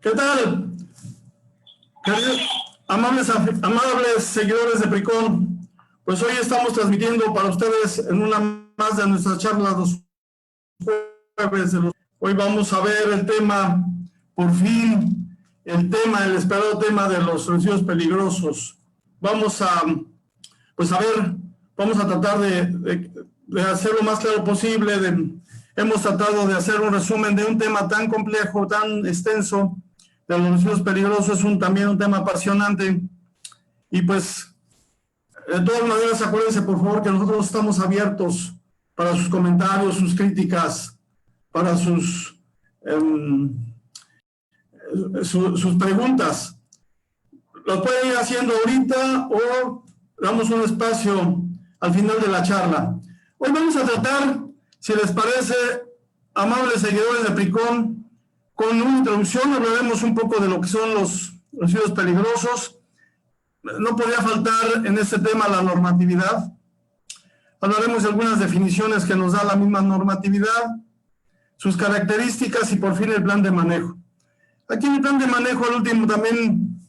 ¿Qué tal? Amables seguidores de PRICON, pues hoy estamos transmitiendo para ustedes en una más de nuestras charlas los jueves. Hoy vamos a ver el tema, por fin, el esperado tema de los residuos peligrosos. Vamos a tratar de hacer lo más claro posible. Hemos tratado de hacer un resumen de un tema tan complejo, tan extenso, de los residuos peligrosos. También un tema apasionante. Y pues, de todas maneras, acuérdense, por favor, que nosotros estamos abiertos para sus comentarios, sus críticas, para sus preguntas. Los pueden ir haciendo ahorita o damos un espacio al final de la charla. Hoy vamos a tratar, si les parece, amables seguidores de PRICON, con una introducción hablaremos un poco de lo que son los residuos peligrosos. No podía faltar en este tema la normatividad. Hablaremos de algunas definiciones que nos da la misma normatividad, sus características y por fin el plan de manejo. Aquí en el plan de manejo, al último, también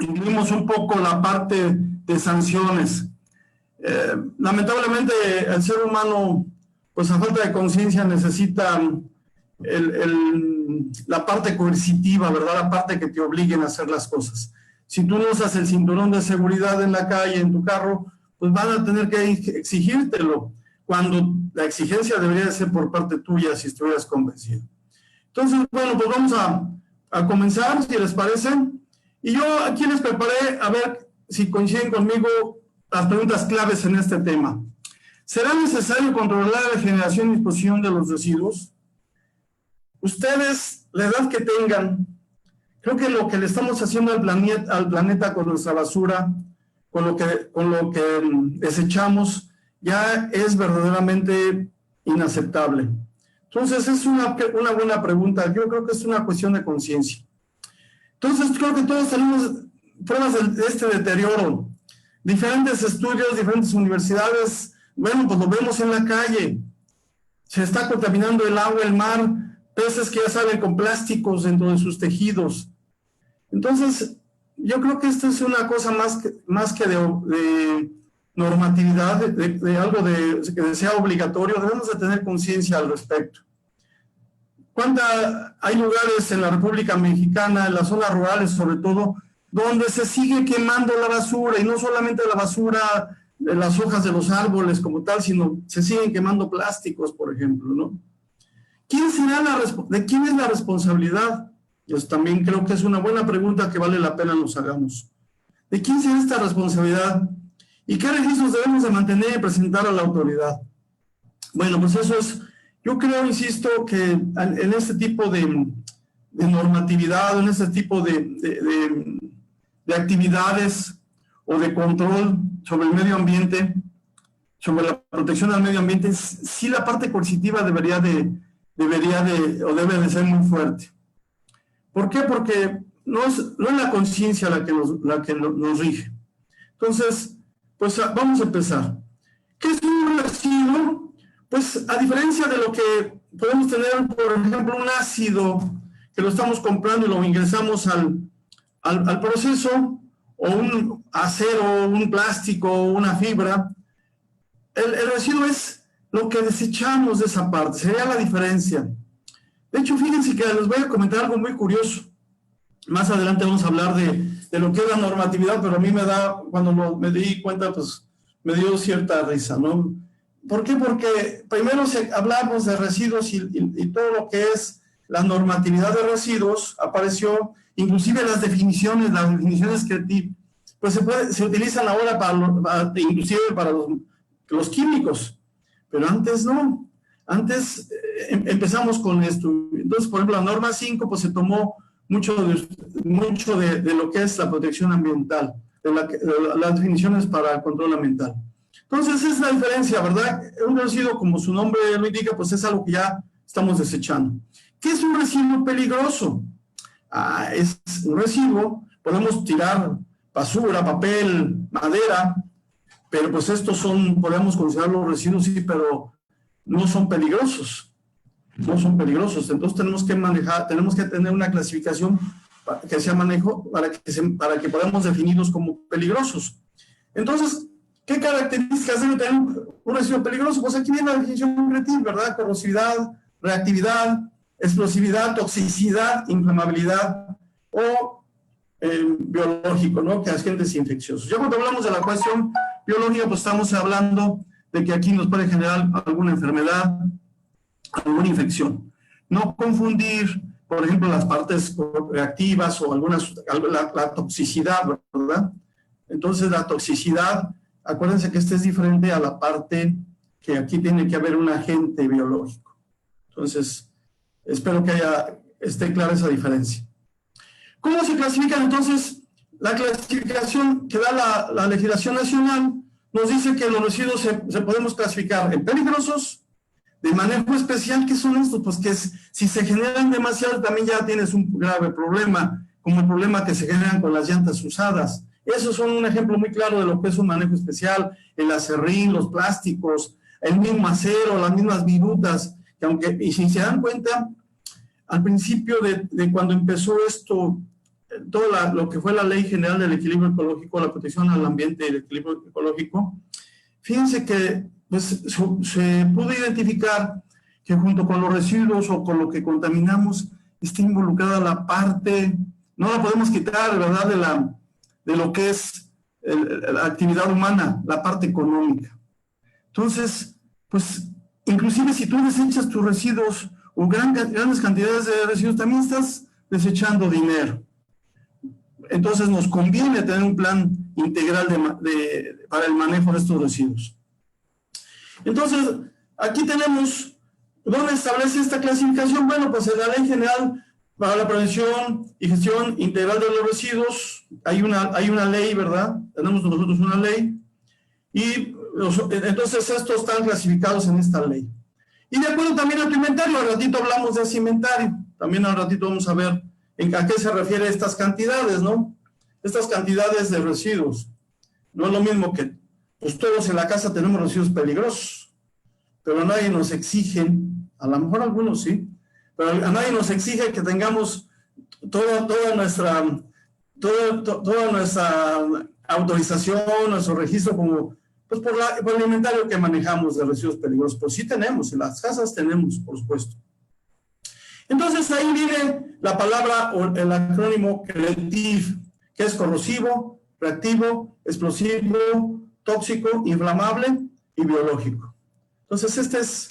incluimos un poco la parte de sanciones. Lamentablemente, el ser humano, pues a falta de conciencia, necesita la parte coercitiva, ¿verdad? La parte que te obliguen a hacer las cosas. Si tú no usas el cinturón de seguridad en la calle, en tu carro, pues van a tener que exigírtelo, cuando la exigencia debería de ser por parte tuya, si estuvieras convencido. Entonces, bueno, pues vamos a comenzar, si les parece. Y yo aquí les preparé, a ver si coinciden conmigo, las preguntas claves en este tema. ¿Será necesario controlar la generación y disposición de los residuos? Ustedes, la edad que tengan, creo que lo que le estamos haciendo al planeta con nuestra basura, con lo que desechamos, ya es verdaderamente inaceptable. Entonces, es una buena pregunta. Yo creo que es una cuestión de conciencia. Entonces, creo que todos tenemos pruebas de este deterioro. Diferentes estudios, diferentes universidades, bueno, pues lo vemos en la calle. Se está contaminando el agua, el mar, peces que ya salen con plásticos dentro de sus tejidos. Entonces, yo creo que esto es una cosa más que de normatividad, de algo que sea obligatorio. Debemos de tener conciencia al respecto. Hay lugares en la República Mexicana, en las zonas rurales sobre todo, donde se sigue quemando la basura, y no solamente la basura de las hojas de los árboles como tal, sino se siguen quemando plásticos, por ejemplo, ¿no? ¿De quién es la responsabilidad? Yo también creo que es una buena pregunta que vale la pena nos hagamos. ¿De quién será esta responsabilidad? ¿Y qué registros debemos de mantener y presentar a la autoridad? Bueno, pues eso es, yo creo, insisto, que en este tipo de normatividad, en este tipo de actividades o de control sobre el medio ambiente, sobre la protección al medio ambiente, sí la parte coercitiva debe de ser muy fuerte. ¿Por qué? Porque no es la conciencia la que nos rige. Entonces, pues vamos a empezar. ¿Qué es un residuo? Pues a diferencia de lo que podemos tener, por ejemplo, un ácido que lo estamos comprando y lo ingresamos al proceso, o un acero, un plástico, una fibra, el residuo es lo que desechamos de esa parte, sería la diferencia. De hecho, fíjense que les voy a comentar algo muy curioso. Más adelante vamos a hablar de lo que es la normatividad, pero a mí cuando me di cuenta, pues me dio cierta risa, ¿no? ¿Por qué? Porque primero hablamos de residuos y todo lo que es la normatividad de residuos apareció, inclusive las definiciones que pues se utilizan ahora inclusive para los químicos, pero antes no. Antes empezamos con esto. Entonces, por ejemplo, la norma 5 pues se tomó mucho de lo que es la protección ambiental, las definiciones para el control ambiental. Entonces, esa es la diferencia, ¿verdad? Un residuo, como su nombre lo indica, pues es algo que ya estamos desechando. ¿Qué es un residuo peligroso? Es un residuo, podemos tirar basura, papel, madera, pero pues podemos considerarlos residuos, sí, pero no son peligrosos. No son peligrosos. Entonces tenemos que tener una clasificación que sea manejo, para que podamos definirlos como peligrosos. Entonces, ¿qué características debe tener un residuo peligroso? Pues aquí viene la definición creativa, ¿verdad? Corrosividad, reactividad, explosividad, toxicidad, inflamabilidad o biológico, ¿no? Que agentes infecciosos. Ya cuando hablamos de la cuestión biológica, pues estamos hablando de que aquí nos puede generar alguna enfermedad, alguna infección. No confundir, por ejemplo, las partes reactivas o la toxicidad, ¿verdad? Entonces, la toxicidad, acuérdense que este es diferente a la parte que aquí tiene que haber un agente biológico. Entonces, espero que esté clara esa diferencia. ¿Cómo se clasifican entonces? La clasificación que da la legislación nacional nos dice que los residuos se podemos clasificar en peligrosos, de manejo especial. ¿Qué son estos? Pues que si se generan demasiado también ya tienes un grave problema, como el problema que se generan con las llantas usadas. Esos son un ejemplo muy claro de lo que es un manejo especial, el acerrín, los plásticos, el mismo acero, las mismas virutas, que y si se dan cuenta, al principio de cuando empezó esto, todo lo que fue la Ley General del Equilibrio Ecológico, la protección al ambiente y el equilibrio ecológico, fíjense que pues, se pudo identificar que junto con los residuos o con lo que contaminamos está involucrada la parte, no la podemos quitar, ¿verdad?, de lo que es la actividad humana, la parte económica. Entonces, pues, inclusive si tú desechas tus residuos o grandes cantidades de residuos, también estás desechando dinero. Entonces nos conviene tener un plan integral para el manejo de estos residuos. Entonces, aquí tenemos, ¿dónde establece esta clasificación? Bueno, pues en la Ley General para la Prevención y Gestión Integral de los Residuos, hay una ley, ¿verdad? Tenemos nosotros una ley, y entonces estos están clasificados en esta ley. Y de acuerdo también a tu inventario, al ratito hablamos de ese inventario, también al ratito vamos a ver a qué se refiere estas cantidades, ¿no? Estas cantidades de residuos. No es lo mismo que, pues todos en la casa tenemos residuos peligrosos, pero nadie nos exige, a lo mejor algunos sí, pero a nadie nos exige que tengamos toda nuestra autorización, nuestro registro como, pues por el inventario que manejamos de residuos peligrosos. Pues sí tenemos, en las casas tenemos, por supuesto. Entonces ahí viene la palabra o el acrónimo CREATIV, que es corrosivo, reactivo, explosivo, tóxico, inflamable y biológico. Entonces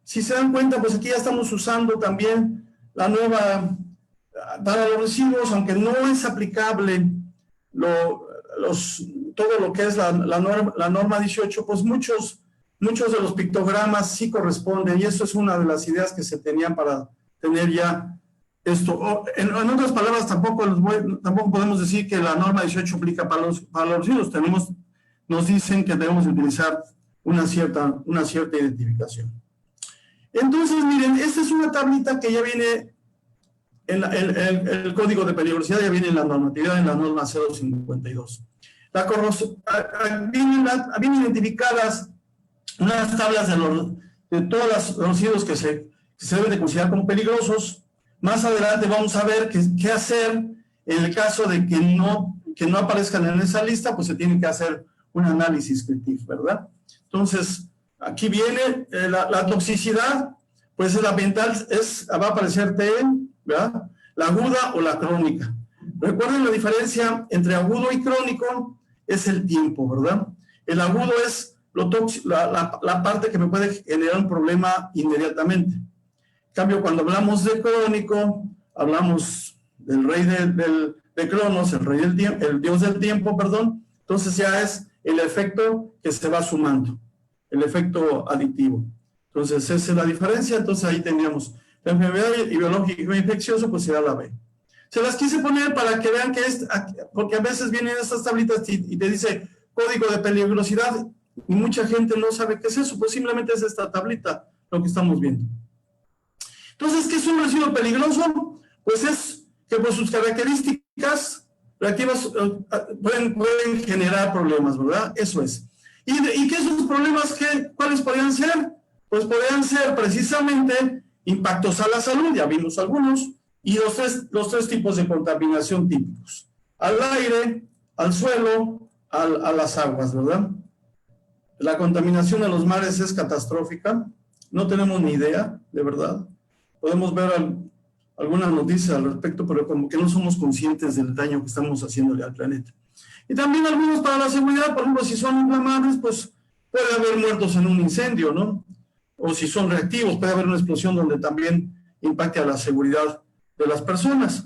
si se dan cuenta, pues aquí ya estamos usando también la nueva, para los residuos, aunque no es aplicable todo lo que es la norma 18, pues muchos de los pictogramas sí corresponden, y eso es una de las ideas que se tenían para tener ya esto. En otras palabras, tampoco podemos decir que la norma 18 aplica para los residuos. Nos dicen que debemos utilizar una cierta identificación. Entonces, miren, esta es una tablita que ya viene en el código de peligrosidad, ya viene en la normatividad, en la norma 052. Vienen identificadas unas tablas de todos los residuos que se deben de considerar como peligrosos. Más adelante vamos a ver qué hacer en el caso de que no aparezcan en esa lista, pues se tiene que hacer un análisis crítico, ¿verdad? Entonces, aquí viene la toxicidad, pues el ambiental va a aparecer TN, ¿verdad? La aguda o la crónica. Recuerden la diferencia entre agudo y crónico es el tiempo, ¿verdad? El agudo es la parte que me puede generar un problema inmediatamente. En cambio, cuando hablamos de crónico, hablamos del rey de Cronos, el dios del tiempo, perdón. Entonces ya es el efecto que se va sumando, el efecto aditivo. Entonces esa es la diferencia. Entonces ahí tendríamos la enfermedad y biológico infeccioso, pues será la B. Se las quise poner para que vean que porque a veces vienen estas tablitas y te dice código de peligrosidad y mucha gente no sabe qué es eso, pues simplemente es esta tablita lo que estamos viendo. Entonces, ¿qué es un residuo peligroso? Pues es que por sus características reactivas pueden generar problemas, ¿verdad? Eso es. ¿Y qué esos problemas cuáles podrían ser? Pues podrían ser precisamente impactos a la salud, ya vimos algunos, y los tres tipos de contaminación típicos: al aire, al suelo, a las aguas, ¿verdad? La contaminación de los mares es catastrófica, no tenemos ni idea, de verdad. Podemos ver algunas noticias al respecto, pero como que no somos conscientes del daño que estamos haciéndole al planeta. Y también algunos para la seguridad, por ejemplo, si son inflamables, pues puede haber muertos en un incendio, ¿no? O si son reactivos, puede haber una explosión donde también impacte a la seguridad de las personas.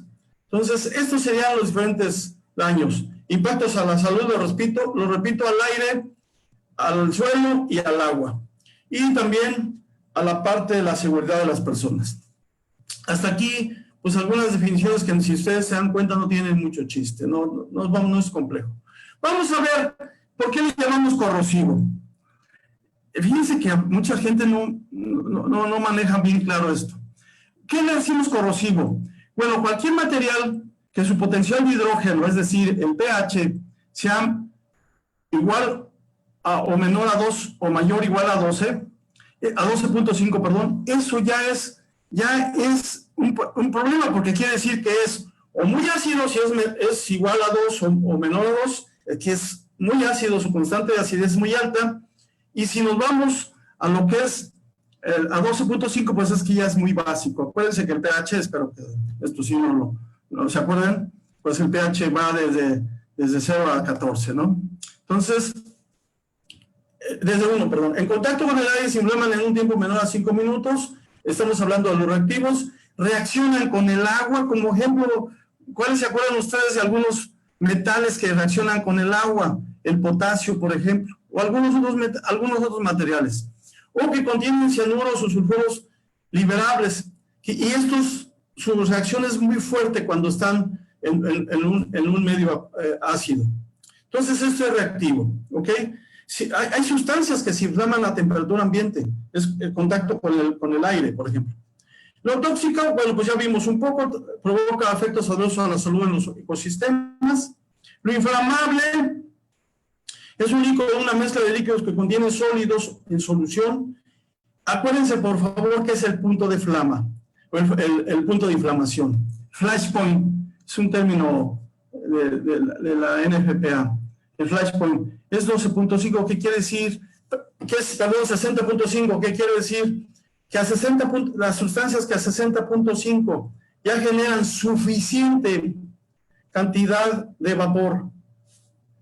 Entonces, estos serían los diferentes daños. Impactos a la salud, lo repito, al aire, al suelo y al agua. Y también a la parte de la seguridad de las personas. Hasta aquí, pues algunas definiciones que, si ustedes se dan cuenta, no tienen mucho chiste, no es complejo. Vamos a ver por qué le llamamos corrosivo. Fíjense que mucha gente no maneja bien claro esto. ¿Qué le decimos corrosivo? Bueno, cualquier material que su potencial de hidrógeno, es decir, el pH, sea igual o menor a 2 o mayor o igual a 12.5, perdón, eso ya es un problema, porque quiere decir que es o muy ácido si es igual a 2 o menor a 2, que es muy ácido, su constante de acidez es muy alta, y si nos vamos a lo que es a 12.5, pues es que ya es muy básico. Acuérdense que el pH, espero que esto sí no se acuerdan, pues el pH va desde 0 a 14, ¿no? Entonces, desde 1, perdón. En contacto con el aire se inflaman en un tiempo menor a 5 minutos. Estamos hablando de los reactivos. Reaccionan con el agua, como ejemplo, ¿cuáles se acuerdan ustedes de algunos metales que reaccionan con el agua? El potasio, por ejemplo, o algunos otros materiales. O que contienen cianuros o sulfuros liberables. Y su reacción es muy fuerte cuando están en un medio ácido. Entonces, esto es reactivo, ¿ok? Hay sustancias que se inflaman a temperatura ambiente, es el contacto con el aire, por ejemplo. Lo tóxico, bueno, pues ya vimos un poco, provoca efectos adversos a la salud en los ecosistemas. Lo inflamable es un líquido, una mezcla de líquidos que contiene sólidos en solución. Acuérdense, por favor, que es el punto de flama, o el punto de inflamación. Flashpoint es un término de la NFPA. El flashpoint es 12.5, ¿qué quiere decir? ¿Qué es, perdón, 60.5? ¿Qué quiere decir? Que las sustancias que a 60.5 ya generan suficiente cantidad de vapor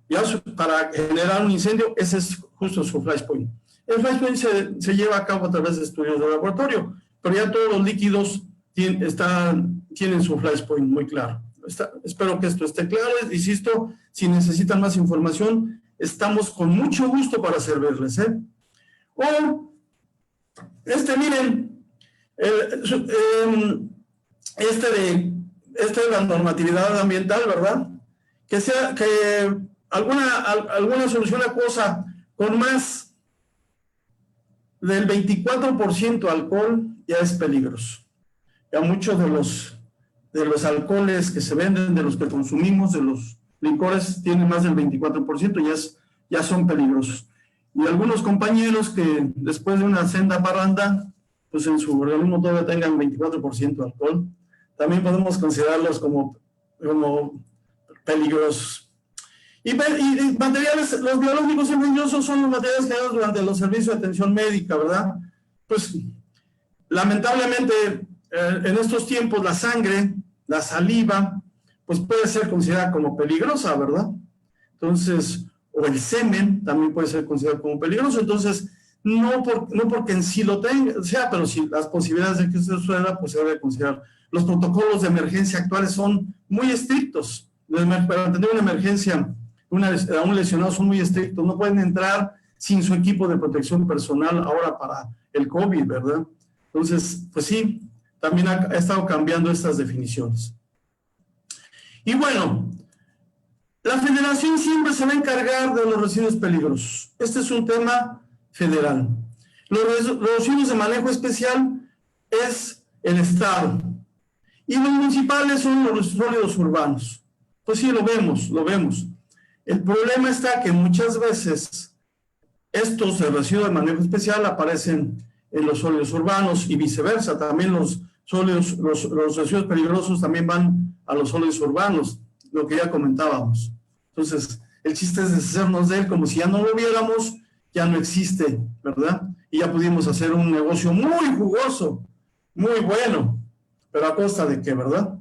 ya para generar un incendio, ese es justo su flashpoint. El flashpoint se lleva a cabo a través de estudios de laboratorio, pero ya todos los líquidos tienen su flashpoint muy claro. Espero que esto esté claro. Insisto, si necesitan más información, estamos con mucho gusto para servirles, ¿eh? Miren, de la normatividad ambiental, ¿verdad? Que alguna solución acuosa con más del 24% alcohol ya es peligroso. Ya muchos de los alcoholes que se venden, de los que consumimos, de los licores, tienen más del 24%, ya son peligrosos. Y algunos compañeros que después de una senda parranda, pues en su organismo todavía tengan 24% de alcohol, también podemos considerarlos como peligrosos. Y materiales, los biológicos infecciosos son los materiales creados durante los servicios de atención médica, ¿verdad? Pues lamentablemente en estos tiempos la sangre, la saliva, pues puede ser considerada como peligrosa, ¿verdad? Entonces, o el semen también puede ser considerado como peligroso. Entonces, no porque en sí lo tenga, pero si las posibilidades de que esto suceda, pues se debe considerar. Los protocolos de emergencia actuales son muy estrictos. Para atender una emergencia a un lesionado son muy estrictos. No pueden entrar sin su equipo de protección personal ahora para el COVID, ¿verdad? Entonces, pues sí, también ha estado cambiando estas definiciones. Y bueno, la federación siempre se va a encargar de los residuos peligrosos. Este es un tema federal. Los residuos de manejo especial es el Estado. Y los municipales son los sólidos urbanos. Pues sí, lo vemos. El problema está que muchas veces estos residuos de manejo especial aparecen en los sólidos urbanos y viceversa. También los sólidos, los residuos peligrosos también van a los sólidos urbanos, lo que ya comentábamos. Entonces, el chiste es deshacernos de él como si ya no lo viéramos, ya no existe, ¿verdad? Y ya pudimos hacer un negocio muy jugoso, muy bueno, pero a costa de qué, ¿verdad?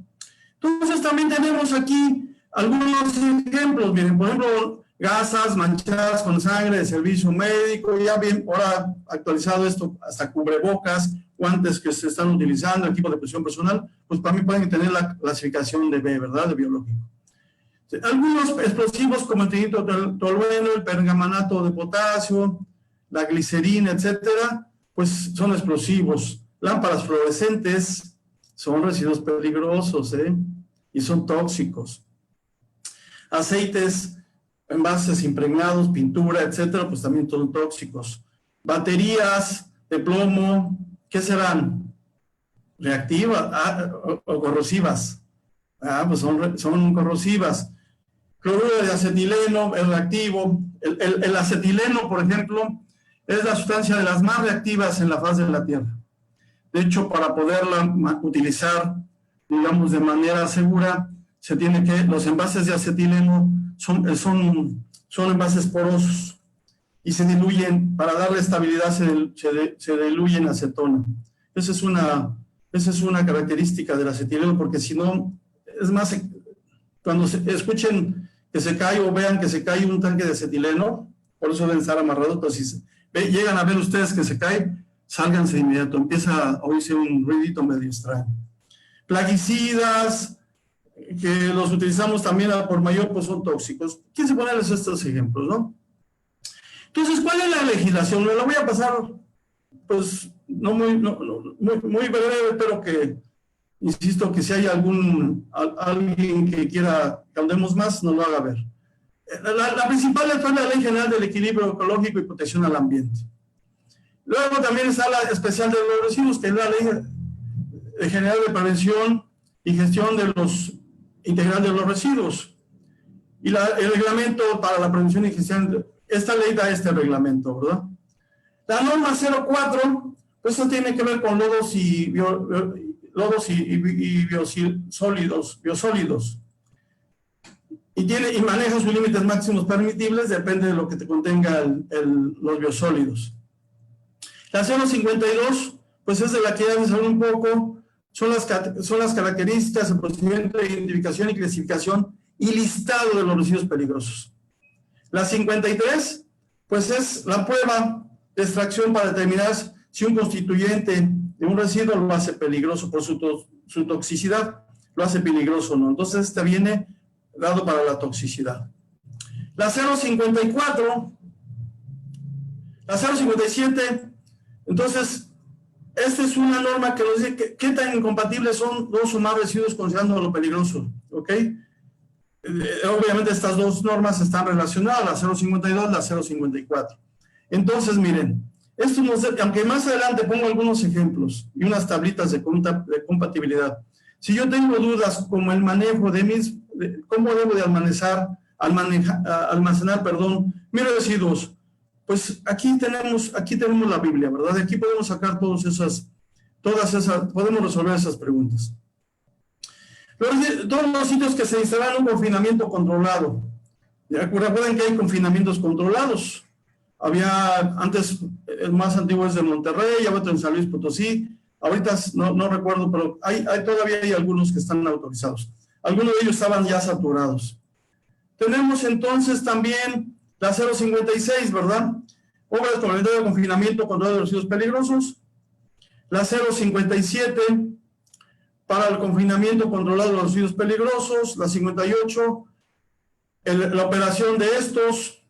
Entonces también tenemos aquí algunos ejemplos, miren, por ejemplo, gasas manchadas con sangre de servicio médico, ya bien, ahora actualizado esto hasta cubrebocas, guantes que se están utilizando, equipo de protección personal, pues también pueden tener la clasificación de B, ¿verdad? De biológico. Algunos explosivos como el tolueno, el pergamanato de potasio, la glicerina, etcétera, pues son explosivos. Lámparas fluorescentes son residuos peligrosos, y son tóxicos. Aceites, envases impregnados, pintura, etcétera, pues también son tóxicos. Baterías de plomo, ¿qué serán? Reactivas o corrosivas. Pues son corrosivas. Cloruro de acetileno es reactivo. El acetileno, por ejemplo, es la sustancia de las más reactivas en la faz de la Tierra. De hecho, para poderla utilizar, digamos, de manera segura, los envases de acetileno son envases porosos y se diluyen, para darle estabilidad se diluyen en acetona. Esa es una característica del acetileno, porque si no, es más, cuando escuchen que se cae o vean que se cae un tanque de acetileno, por eso deben estar amarrados, pero si llegan a ver ustedes que se cae, sálganse de inmediato, empieza a oírse un ruidito medio extraño. Plaguicidas, que los utilizamos también por mayor, pues son tóxicos. Quise ponerles estos ejemplos, ¿no? Entonces, ¿cuál es la legislación? Me la voy a pasar, pues, muy breve, pero que, insisto, que si hay alguien que quiera que hablemos más, nos lo haga ver. La principal es la Ley General del Equilibrio Ecológico y Protección al Ambiente. Luego también está la especial de los residuos, que es la Ley General de Prevención y Gestión Integral de los Residuos. Y el reglamento para la prevención y gestión, esta ley da este reglamento, ¿verdad? La norma 04, pues eso tiene que ver con lodos y biosólidos. Y maneja sus límites máximos permitibles, depende de lo que te contenga los biosólidos. La 052, pues es de la que ya les hablé un poco, son las características, el procedimiento de identificación y clasificación y listado de los residuos peligrosos. La 53, pues es la prueba de extracción para determinar si un constituyente de un residuo lo hace peligroso por su toxicidad, lo hace peligroso o no. Entonces, este viene dado para la toxicidad. La 054, la 057, entonces, esta es una norma que nos dice qué tan incompatibles son dos o más residuos considerando lo peligroso, ¿ok? Obviamente estas dos normas están relacionadas, la 052 y la 054. Entonces, miren, esto aunque más adelante pongo algunos ejemplos y unas tablitas de compatibilidad, si yo tengo dudas como el manejo de cómo debo de almacenar, mis residuos, pues aquí tenemos la Biblia, ¿verdad? De aquí podemos sacar podemos resolver esas preguntas. Todos los sitios que se instalan un confinamiento controlado. Recuerden que hay confinamientos controlados. Había antes, el más antiguo es de Monterrey, otro en San Luis Potosí. Ahorita no recuerdo, pero todavía hay algunos que están autorizados. Algunos de ellos estaban ya saturados. Tenemos entonces también la 056, ¿verdad? Obras complementarias de confinamiento controlado de residuos peligrosos. La 057 para el confinamiento controlado de los residuos peligrosos. La 58, la operación de estos.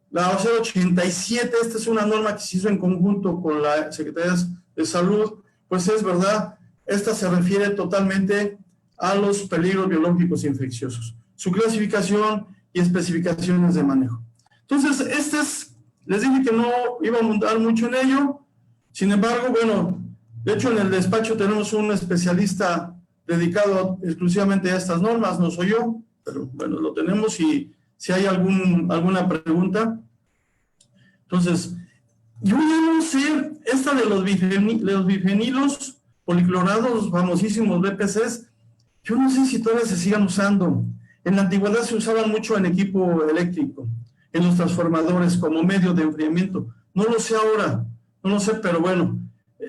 La 087, esta es una norma que se hizo en conjunto con la Secretaría de Salud, pues es verdad, esta se refiere totalmente a los peligros biológicos e infecciosos, su clasificación y especificaciones de manejo. Entonces, les dije que no iba a montar mucho en ello, sin embargo, bueno, de hecho en el despacho tenemos un especialista dedicado exclusivamente a estas normas, no soy yo, pero bueno, lo tenemos y si hay alguna pregunta. Entonces, yo ya no sé, esta de los bifenilos, policlorados, los famosísimos BPCs, yo no sé si todavía se sigan usando. En la antigüedad se usaban mucho en equipo eléctrico, en los transformadores como medio de enfriamiento. No lo sé ahora, no lo sé, pero bueno,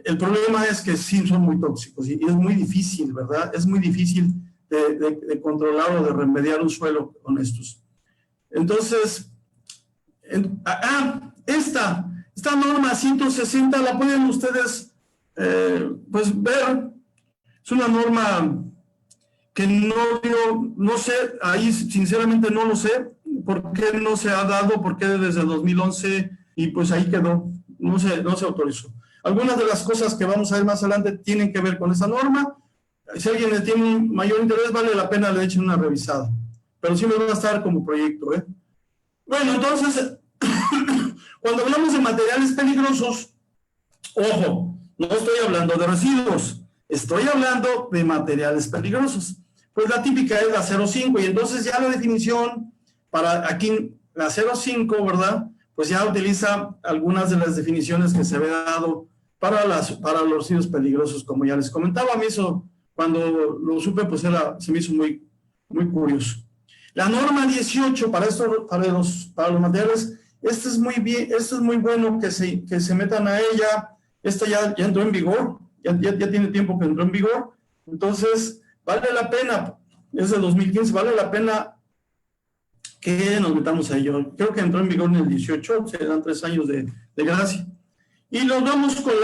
el problema es que sí son muy tóxicos y es muy difícil, ¿verdad? Es muy difícil de controlar o de remediar un suelo con estos. Entonces, esta norma 160 la pueden ustedes pues ver. Es una norma que no sé, ahí sinceramente no lo sé por qué no se ha dado, por qué desde 2011 y pues ahí quedó, no se autorizó. Algunas de las cosas que vamos a ver más adelante tienen que ver con esa norma. Si alguien le tiene un mayor interés, vale la pena le echen una revisada, pero sí me va a estar como proyecto, ¿eh? Bueno, entonces, cuando hablamos de materiales peligrosos, ojo, no estoy hablando de residuos, estoy hablando de materiales peligrosos. Pues la típica es la 0,5 y entonces ya la definición para aquí, la 0,5, ¿verdad? Pues ya utiliza algunas de las definiciones que se había dado para los residuos peligrosos, como ya les comentaba. A mí eso, cuando lo supe, pues se me hizo muy, muy curioso. La norma 18 para los materiales, esto es muy bueno que se metan a ella. Esta ya entró en vigor, ya tiene tiempo que entró en vigor, entonces vale la pena, es de 2015, vale la pena que nos metamos a ello. Creo que entró en vigor en el 18, se dan 3 años de gracia. Y nos vamos con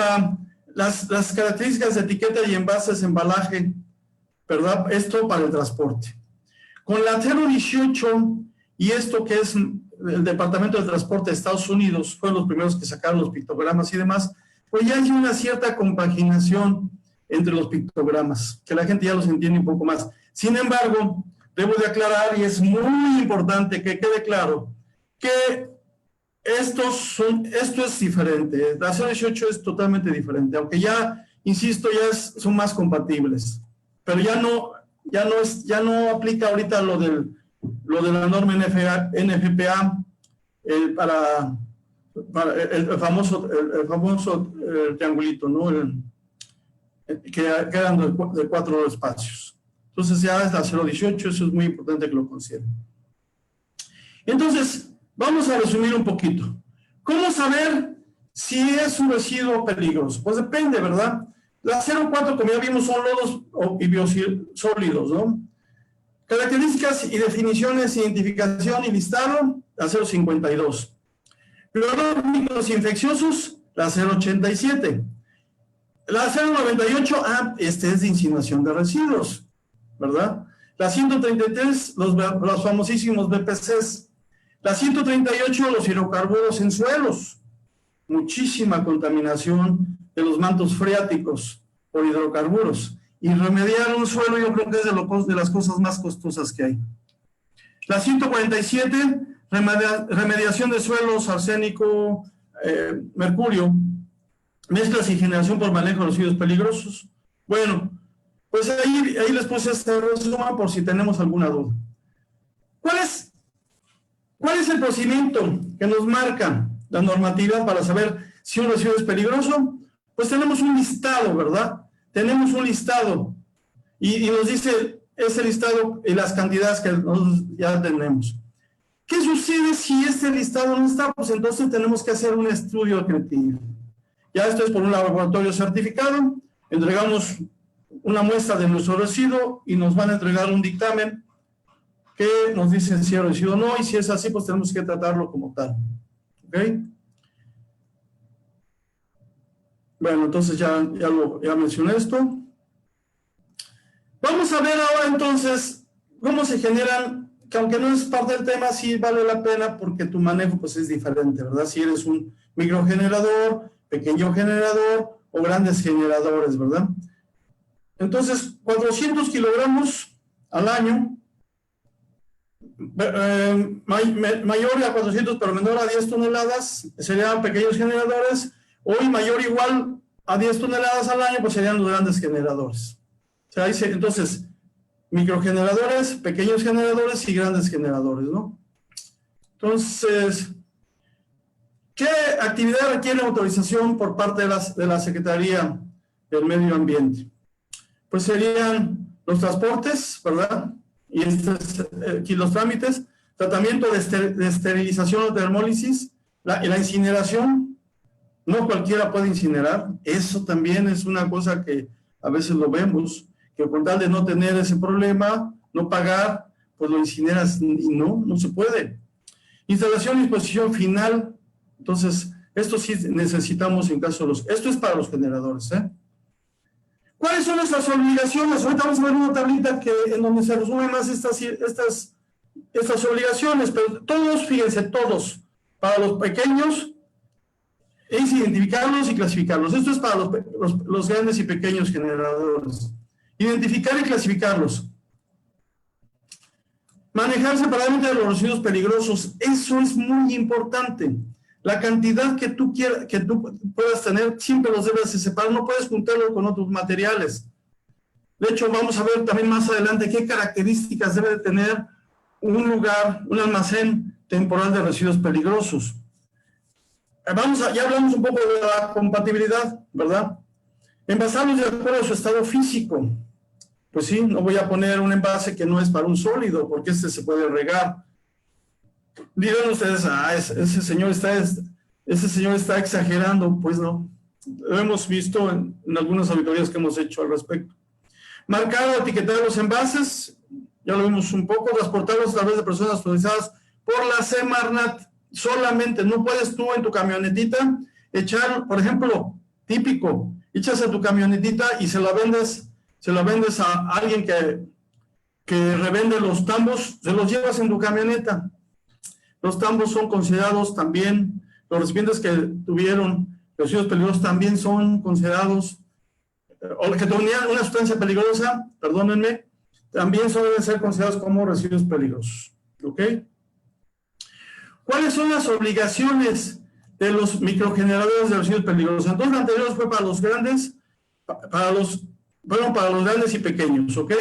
las características de etiqueta y envases, embalaje, ¿verdad? Esto para el transporte. Con la 018 y esto que es el Departamento de Transporte de Estados Unidos, fueron los primeros que sacaron los pictogramas y demás, pues ya hay una cierta compaginación entre los pictogramas, que la gente ya los entiende un poco más. Sin embargo, debo de aclarar, y es muy importante que quede claro, que esto es diferente. La 018 es totalmente diferente, aunque ya, insisto, son más compatibles, pero ya no aplica ahorita lo de la norma NFPA para el famoso triangulito, ¿no? Que eran de 4 espacios. Entonces ya es la 018, eso es muy importante que lo consideren. Entonces, vamos a resumir un poquito. ¿Cómo saber si es un residuo peligroso? Pues depende, ¿verdad? La 0,4, como ya vimos, son lodos y biosólidos, ¿no? Características y definiciones, identificación y listado, la 0,52. Clorórmicos infecciosos, la 0,87. La 0,98, este es de insinuación de residuos, ¿verdad? La 133, los famosísimos BPCs. La 138, los hidrocarburos en suelos. Muchísima contaminación de los mantos freáticos por hidrocarburos. Y remediar un suelo yo creo que es de las cosas más costosas que hay. La 147, remediación de suelos, arsénico, mercurio, mezclas y generación por manejo de residuos peligrosos. Bueno, pues ahí les puse este resumen por si tenemos alguna duda. ¿Cuál es el procedimiento que nos marca la normatividad para saber si un residuo es peligroso? Pues tenemos un listado, ¿verdad? Tenemos un listado y nos dice ese listado y las cantidades que nosotros ya tenemos. ¿Qué sucede si este listado no está? Pues entonces tenemos que hacer un estudio creativo. Ya esto es por un laboratorio certificado, entregamos una muestra de nuestro residuo y nos van a entregar un dictamen que nos dice si es residuo o no, y si es así, pues tenemos que tratarlo como tal. ¿Ok? Bueno, entonces ya mencioné esto. Vamos a ver ahora entonces cómo se generan, que aunque no es parte del tema, sí vale la pena porque tu manejo pues es diferente, ¿verdad? Si eres un microgenerador, pequeño generador o grandes generadores, ¿verdad? Entonces, 400 kilogramos al año, mayor a 400 pero menor a 10 toneladas, serían pequeños generadores, hoy mayor o igual a 10 toneladas al año, pues serían los grandes generadores. O sea, entonces, microgeneradores, pequeños generadores y grandes generadores, ¿no? Entonces, ¿qué actividad requiere autorización por parte de la Secretaría del medio ambiente. Pues serían los transportes, ¿verdad? Y aquí los trámites, tratamiento de esterilización o termólisis, la incineración. No cualquiera puede incinerar. Eso también es una cosa que a veces lo vemos, que con tal de no tener ese problema, no pagar, pues lo incineras y no se puede. Instalación y disposición final. Entonces, esto sí necesitamos en caso de los... Esto es para los generadores, ¿eh? ¿Cuáles son nuestras obligaciones? Ahorita vamos a ver una tablita en donde se resumen más estas obligaciones, pero todos, fíjense, todos, para los pequeños, es identificarlos y clasificarlos. Esto es para los grandes y pequeños generadores. Identificar y clasificarlos. Manejar separadamente de los residuos peligrosos. Eso es muy importante. La cantidad que tú puedas tener, siempre los debes de separar. No puedes juntarlo con otros materiales. De hecho, vamos a ver también más adelante qué características debe de tener un lugar, un almacén temporal de residuos peligrosos. Ya hablamos un poco de la compatibilidad, ¿verdad? Envasarlos de acuerdo a su estado físico. Pues sí, no voy a poner un envase que no es para un sólido, porque se puede regar. Dirán ustedes, ese señor está exagerando. Pues no. Lo hemos visto en algunas auditorías que hemos hecho al respecto. Marcar o etiquetar los envases, ya lo vimos un poco. Transportarlos a través de personas autorizadas por la Semarnat. Solamente, no puedes tú en tu camionetita echar, por ejemplo, típico, echas a tu camionetita y se la vendes a alguien que revende los tambos, se los llevas en tu camioneta. Los tambos son considerados también, los recipientes que tuvieron residuos peligrosos también son considerados, o que tenían una sustancia peligrosa, perdónenme, también deben ser considerados como residuos peligrosos. ¿Ok? ¿Cuáles son las obligaciones de los microgeneradores de residuos peligrosos? Entonces, lo anterior fue para los grandes, para los grandes y pequeños, ¿ok?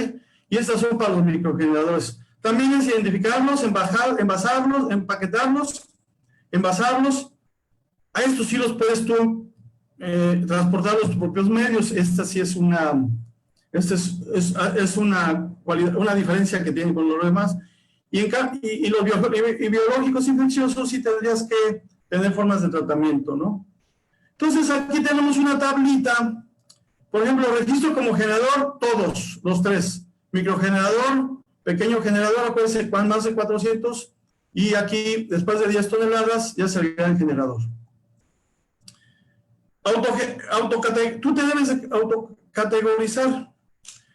Y estas son para los microgeneradores. También es identificarlos, envasarlos, empaquetarlos, envasarlos. A estos sí los puedes tú transportar los tus propios medios. Esta sí es una diferencia que tienen con los demás. Y los biológicos infecciosos sí tendrías que tener formas de tratamiento, ¿no? Entonces, aquí tenemos una tablita. Por ejemplo, registro como generador, todos, los tres. Microgenerador, pequeño generador, acuérdense, más de 400. Y aquí, después de 10 toneladas, ya sería el gran generador. Tú te debes de autocategorizar.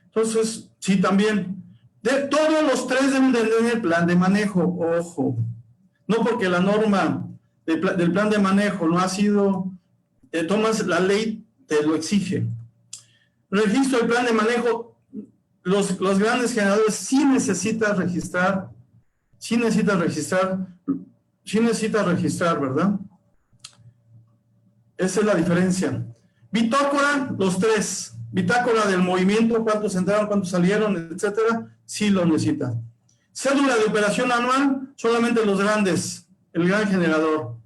Entonces, sí, también. Todos los tres deben de tener el plan de manejo, ojo. No porque la norma del plan de manejo no ha sido, tomas la ley, te lo exige. Registro del plan de manejo, los grandes generadores sí necesitas registrar, ¿verdad? Esa es la diferencia. Bitácora, los tres. Bitácora del movimiento, cuántos entraron, cuántos salieron, etcétera, sí lo necesita. Cédula de operación anual, solamente los grandes, el gran generador.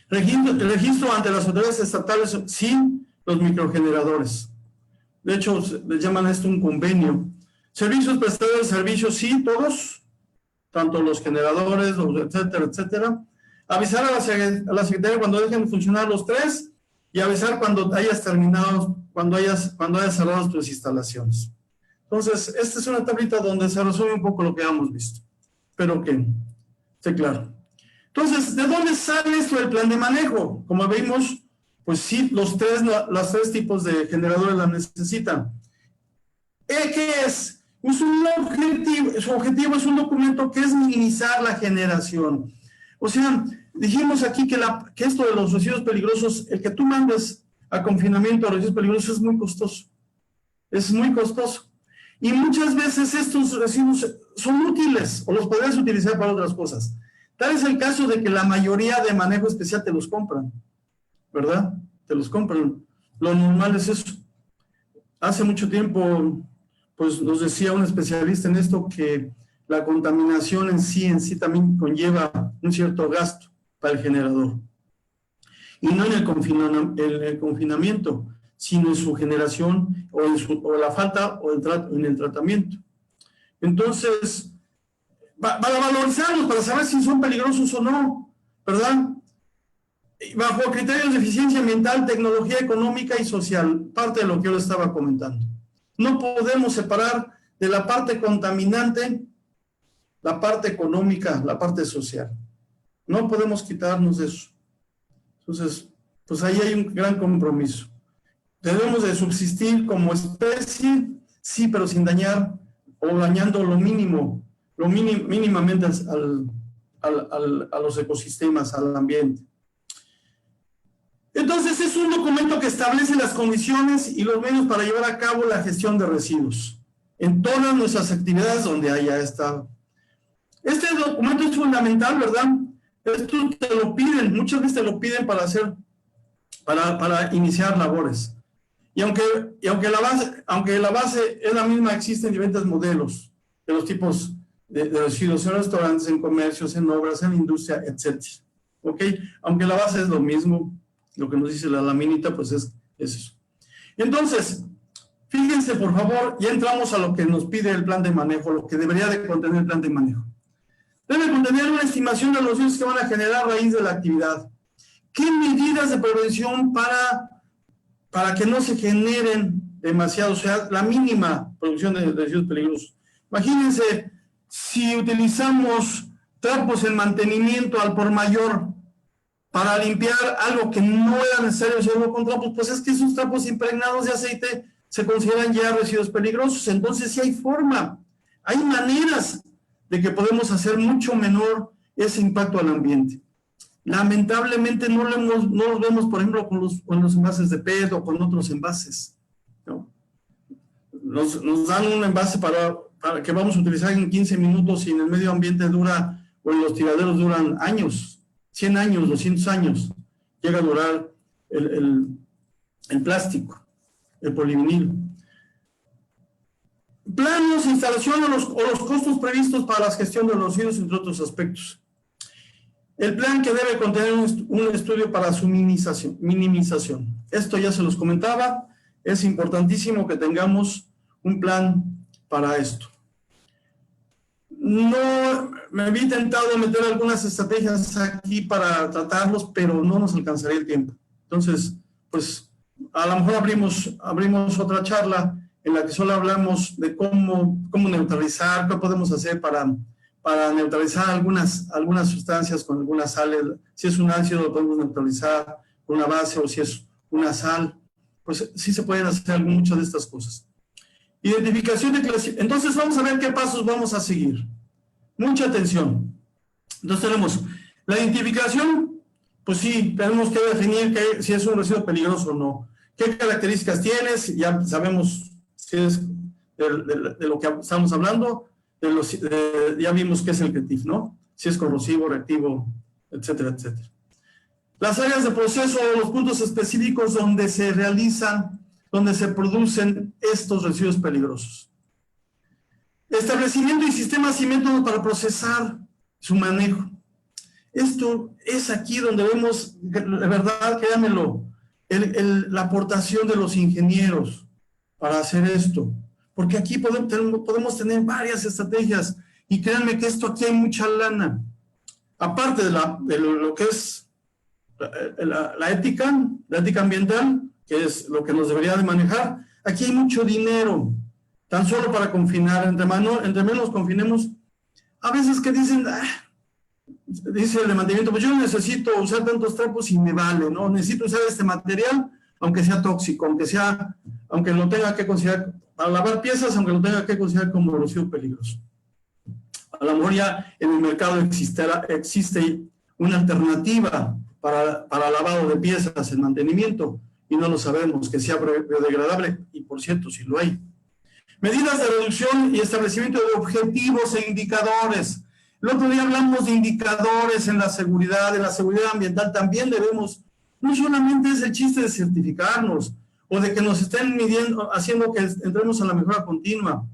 Registro ante las autoridades estatales, sí, los microgeneradores. De hecho, les llaman esto un convenio. Servicios prestadores de servicios, sí, todos, tanto los generadores, etcétera, etcétera. Avisar a la Secretaría cuando dejen de funcionar los tres y avisar cuando hayas terminado, cuando hayas cerrado tus instalaciones. Entonces, esta es una tablita donde se resume un poco lo que hemos visto. Espero que esté claro. Entonces, ¿de dónde sale esto del plan de manejo? Como vimos, pues sí, los tres tipos de generadores la necesitan. ¿Qué es? Su objetivo es un documento que es minimizar la generación. O sea, dijimos aquí que esto de los residuos peligrosos, el que tú mandes a confinamiento a residuos peligrosos es muy costoso. Es muy costoso. Y muchas veces estos residuos son útiles o los podrías utilizar para otras cosas. Tal es el caso de que la mayoría de manejo especial te los compran, ¿verdad? Te los compran. Lo normal es eso. Hace mucho tiempo, pues nos decía un especialista en esto que la contaminación en sí también conlleva un cierto gasto para el generador. Y no en el confinamiento, sino en su generación o en la falta o en el tratamiento. Entonces, para valorizarlos, para saber si son peligrosos o no, ¿verdad? Bajo criterios de eficiencia ambiental, tecnología económica y social, parte de lo que yo les estaba comentando. No podemos separar de la parte contaminante la parte económica, la parte social. No podemos quitarnos de eso. Entonces, pues ahí hay un gran compromiso. Debemos de subsistir como especie, sí, pero sin dañar o dañando lo mínimo, mínimamente a los ecosistemas, al ambiente. Entonces, es un documento que establece las condiciones y los medios para llevar a cabo la gestión de residuos en todas nuestras actividades donde haya estado. Este documento es fundamental, ¿verdad? Esto te lo piden, muchas veces te lo piden para iniciar labores. Y aunque la base es la misma, existen diferentes modelos de los tipos de residuos en restaurantes, en comercios, en obras, en industria, etc. ¿Ok? Aunque la base es lo mismo, lo que nos dice la laminita, pues es eso. Entonces, fíjense, por favor, ya entramos a lo que nos pide el plan de manejo, lo que debería de contener el plan de manejo. Debe contener una estimación de los residuos que van a generar a raíz de la actividad. ¿Qué medidas de prevención para que no se generen demasiado, o sea, la mínima producción de residuos peligrosos? Imagínense, si utilizamos trapos en mantenimiento al por mayor para limpiar algo que no era necesario hacerlo con trapos, pues es que esos trapos impregnados de aceite se consideran ya residuos peligrosos. Entonces sí hay forma, hay maneras de que podemos hacer mucho menor ese impacto al ambiente. Lamentablemente no los vemos, por ejemplo, con los envases de PET o con otros envases, ¿no? Nos dan un envase para que vamos a utilizar en 15 minutos y en el medio ambiente dura, o en los tiraderos duran años, 100 años, 200 años, llega a durar el plástico, el polivinilo. Planos, instalación o los costos previstos para la gestión de los residuos, entre otros aspectos. El plan que debe contener un estudio para su minimización. Esto ya se los comentaba, es importantísimo que tengamos un plan para esto. No me vi tentado meter algunas estrategias aquí para tratarlos, pero no nos alcanzaría el tiempo. Entonces, pues a lo mejor abrimos otra charla en la que solo hablamos de cómo neutralizar, qué podemos hacer para neutralizar algunas sustancias con algunas sales. Si es un ácido, lo podemos neutralizar con una base, o si es una sal, pues sí se pueden hacer muchas de estas cosas. Identificación de clasificación. Entonces vamos a ver qué pasos vamos a seguir. Mucha atención. Entonces tenemos la identificación, pues sí, tenemos que definir si es un residuo peligroso o no. ¿Qué características tienes? Ya sabemos si es de lo que estamos hablando. Ya vimos qué es el CRETIF, ¿no? Si es corrosivo, reactivo, etcétera, etcétera. Las áreas de proceso, los puntos específicos donde se realizan, donde se producen estos residuos peligrosos. Establecimiento y sistemas y métodos para procesar su manejo. Esto es aquí donde vemos, de verdad, créanmelo, la aportación de los ingenieros para hacer esto. Porque aquí podemos tener varias estrategias, y créanme que esto aquí hay mucha lana. Aparte de lo que es la ética ambiental, que es lo que nos debería de manejar, aquí hay mucho dinero, tan solo para confinar. Entre menos confinemos, a veces que dicen, dice el de mantenimiento, pues yo necesito usar tantos trapos y me vale, ¿no? Necesito usar este material, aunque sea tóxico, aunque lo tenga que considerar para lavar piezas, aunque lo tenga que considerar como residuo peligroso. A lo mejor ya en el mercado existe una alternativa para lavado de piezas en mantenimiento, y no lo sabemos, que sea biodegradable, y por cierto, sí lo hay. Medidas de reducción y establecimiento de objetivos e indicadores. El otro día hablamos de indicadores en la seguridad ambiental. También debemos, no solamente es el chiste de certificarnos, o de que nos estén midiendo, haciendo que entremos a la mejora continua,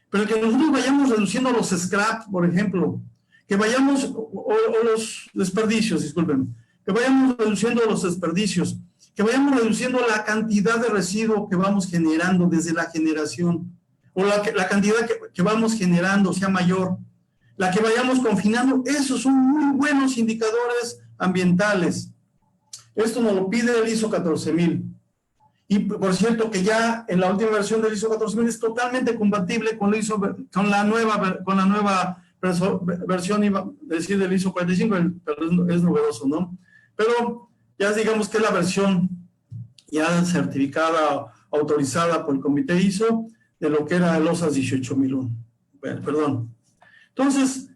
pero que nosotros vayamos reduciendo los scrap, por ejemplo, que vayamos, o los desperdicios, disculpen, que vayamos reduciendo los desperdicios, que vayamos reduciendo la cantidad de residuo que vamos generando desde la generación, o la cantidad que vamos generando sea mayor, la que vayamos confinando. Esos son muy buenos indicadores ambientales. Esto nos lo pide el ISO 14000. Y por cierto que ya en la última versión del ISO 14000 es totalmente compatible con la nueva versión, iba a decir, del ISO 45, pero es novedoso, ¿no? Pero ya digamos que es la versión ya certificada, autorizada por el comité ISO de lo que era el OSAS 18001. Bueno, perdón. Entonces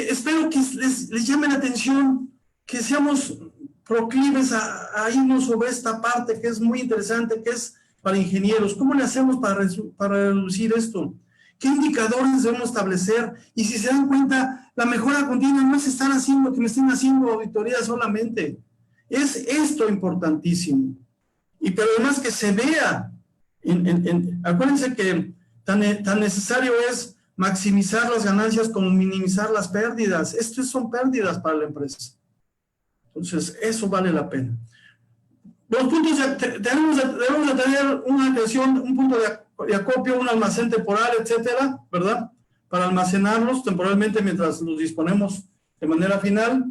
espero que les llame la atención, que seamos proclives a irnos sobre esta parte que es muy interesante, que es para ingenieros. ¿Cómo le hacemos para reducir esto? ¿Qué indicadores debemos establecer? Y si se dan cuenta, la mejora continua no es estar haciendo que me estén haciendo auditorías solamente. Es esto importantísimo. Pero además que se vea. Acuérdense que tan necesario es maximizar las ganancias como minimizar las pérdidas. Estas son pérdidas para la empresa. Entonces, eso vale la pena. Los puntos, debemos de tener una atención, un punto de acopio, un almacén temporal, etcétera, ¿verdad? Para almacenarlos temporalmente mientras los disponemos de manera final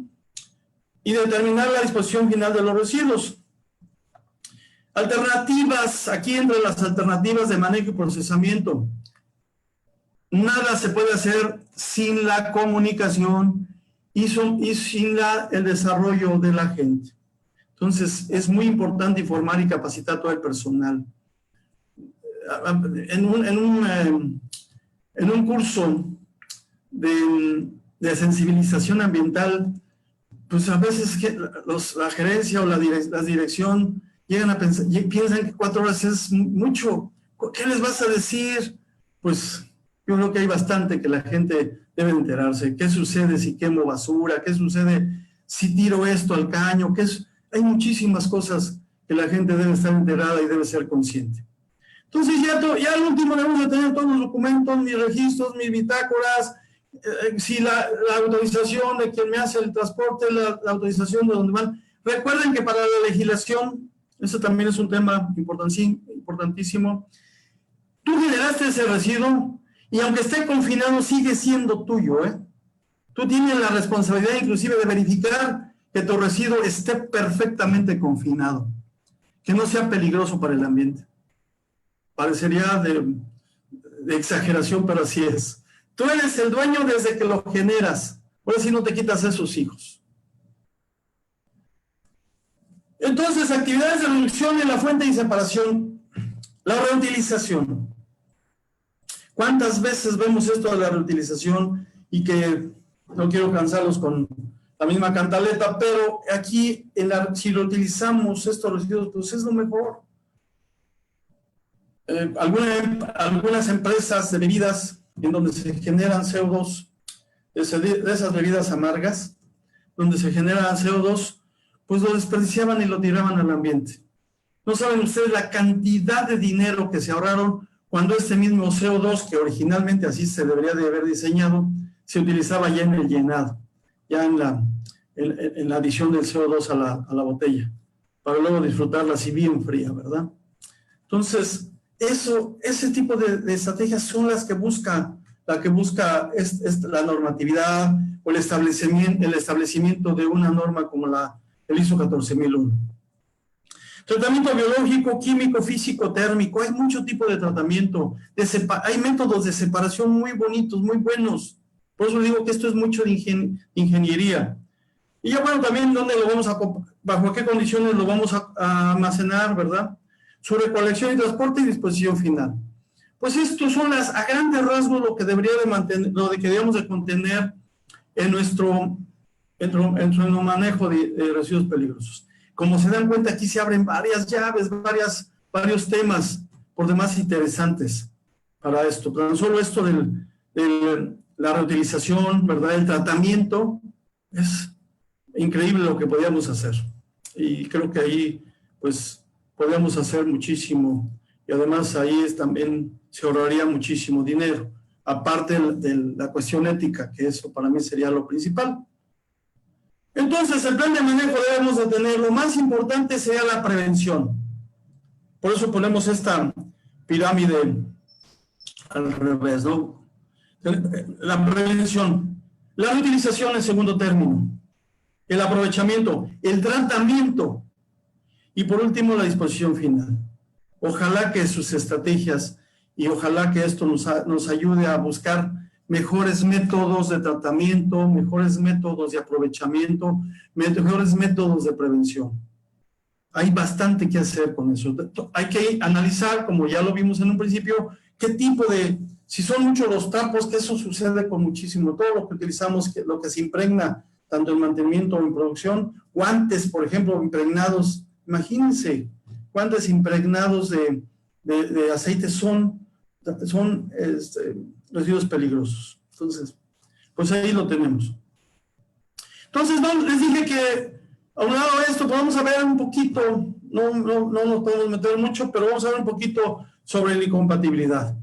y determinar la disposición final de los residuos. Alternativas, aquí entre las alternativas de manejo y procesamiento. Nada se puede hacer sin la comunicación y sin el desarrollo de la gente. Entonces, es muy importante informar y capacitar a todo el personal. En un curso de sensibilización ambiental, pues a veces la gerencia o la dirección llegan a pensar, piensan que 4 horas es mucho. ¿Qué les vas a decir? Pues yo creo que hay bastante que la gente debe enterarse. ¿Qué sucede si quemo basura? ¿Qué sucede si tiro esto al caño? Hay muchísimas cosas que la gente debe estar enterada y debe ser consciente. Entonces ya al último debemos de tener todos los documentos, mis registros, mis bitácoras, si la autorización de quien me hace el transporte, la autorización de dónde van. Recuerden que para la legislación, eso también es un tema importantísimo. Tú generaste ese residuo y aunque esté confinado sigue siendo tuyo, ¿eh? Tú tienes la responsabilidad inclusive de verificar que tu residuo esté perfectamente confinado, que no sea peligroso para el ambiente. Parecería de exageración, pero así es. Tú eres el dueño desde que lo generas, por eso no te quitas a esos hijos. Entonces, actividades de reducción en la fuente y separación. La reutilización. ¿Cuántas veces vemos esto de la reutilización? Y que no quiero cansarlos con la misma cantaleta, pero aquí, si reutilizamos estos residuos, pues es lo mejor. Algunas empresas de bebidas en donde se generan CO2, de esas bebidas amargas, donde se generan CO2, pues lo desperdiciaban y lo tiraban al ambiente. No saben ustedes la cantidad de dinero que se ahorraron cuando este mismo CO2, que originalmente así se debería de haber diseñado, se utilizaba ya en el llenado, ya en la adición del CO2 a la botella, para luego disfrutarla así bien fría, ¿verdad? Entonces, ese tipo de estrategias son las que busca la normatividad o el establecimiento de una norma como el ISO 14001. Tratamiento biológico, químico, físico, térmico. Hay mucho tipo de tratamiento. Hay métodos de separación muy bonitos, muy buenos. Por eso digo que esto es mucho de ingeniería. Y ya bueno, también bajo qué condiciones lo vamos a almacenar, ¿verdad? Su recolección y transporte y disposición final. Pues estos son a grandes rasgos lo que deberíamos de contener en nuestro manejo de residuos peligrosos. Como se dan cuenta, aquí se abren varias llaves, varios temas por demás interesantes para esto. Pero solo esto de la reutilización, ¿verdad? El tratamiento, es increíble lo que podíamos hacer. Y creo que ahí, pues, podemos hacer muchísimo. Y además ahí también se ahorraría muchísimo dinero. Aparte de la cuestión ética, que eso para mí sería lo principal. Entonces, el plan de manejo debemos de tener, lo más importante sería la prevención. Por eso ponemos esta pirámide al revés, ¿no? La prevención, la reutilización en segundo término, el aprovechamiento, el tratamiento y por último la disposición final. Ojalá que sus estrategias y ojalá que esto nos ayude a buscar mejores métodos de tratamiento, mejores métodos de aprovechamiento, mejores métodos de prevención. Hay bastante que hacer con eso. Hay que analizar, como ya lo vimos en un principio, qué tipo de, si son muchos los tapos, que eso sucede con muchísimo, todo lo que utilizamos, lo que se impregna, tanto en mantenimiento o en producción, guantes, por ejemplo, impregnados, imagínense, guantes impregnados de aceite son residuos peligrosos. Entonces, pues ahí lo tenemos. Entonces, les dije que a un lado de esto, pues vamos a ver un poquito, no nos podemos meter mucho, pero vamos a ver un poquito sobre la incompatibilidad.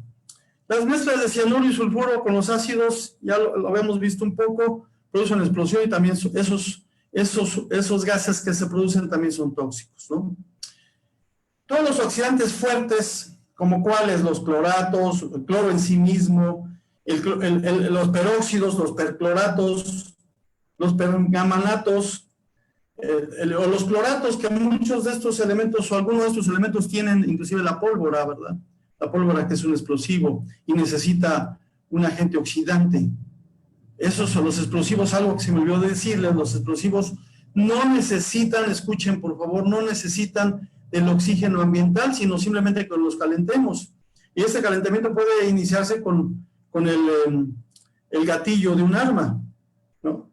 Las mezclas de cianuro y sulfuro con los ácidos, ya lo habíamos visto un poco, producen explosión y también esos gases que se producen también son tóxicos, ¿no? Todos los oxidantes fuertes, como cuáles, los cloratos, el cloro en sí mismo, los peróxidos, los percloratos, los pergamanatos, o los cloratos, que muchos de estos elementos o algunos de estos elementos tienen inclusive la pólvora, ¿verdad? La pólvora, que es un explosivo y necesita un agente oxidante. Esos son los explosivos, algo que se me olvidó decirles, los explosivos no necesitan, escuchen por favor, no necesitan del oxígeno ambiental, sino simplemente que los calentemos. Y este calentamiento puede iniciarse con el gatillo de un arma, ¿no?